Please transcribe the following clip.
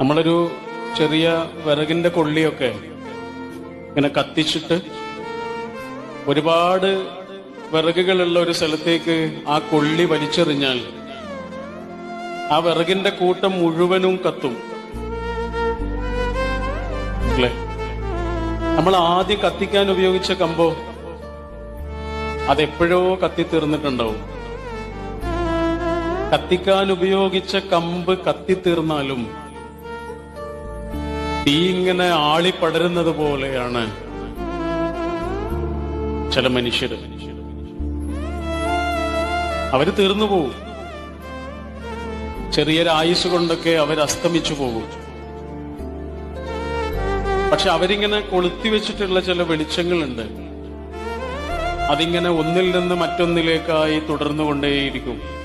നമ്മളൊരു ചെറിയ വിറകിന്റെ കൊള്ളിയൊക്കെ ഇങ്ങനെ കത്തിച്ചിട്ട് ഒരുപാട് വിറകുകളുള്ള ഒരു സ്ഥലത്തേക്ക് ആ കൊള്ളി വലിച്ചെറിഞ്ഞാൽ ആ വിറകിന്റെ കൂട്ടം മുഴുവനും കത്തും അല്ലേ? നമ്മൾ ആദ്യം കത്തിക്കാൻ ഉപയോഗിച്ച കമ്പോ അതെപ്പോഴോ കത്തിത്തീർന്നിട്ടുണ്ടാവും. കത്തിക്കാൻ ഉപയോഗിച്ച കമ്പ് കത്തിത്തീർന്നാലും തീ ഇങ്ങനെ ആളിപ്പടരുന്നത് പോലെയാണ് ചില മനുഷ്യര്. അവര് തീർന്നു പോകും. ചെറിയൊരായുസ് കൊണ്ടൊക്കെ അവർ അസ്തമിച്ചു പോകും. പക്ഷെ അവരിങ്ങനെ കൊളുത്തി വെച്ചിട്ടുള്ള ചില വെളിച്ചങ്ങളുണ്ട്. അതിങ്ങനെ ഒന്നിൽ നിന്ന് മറ്റൊന്നിലേക്കായി തുടർന്നുകൊണ്ടേയിരിക്കും.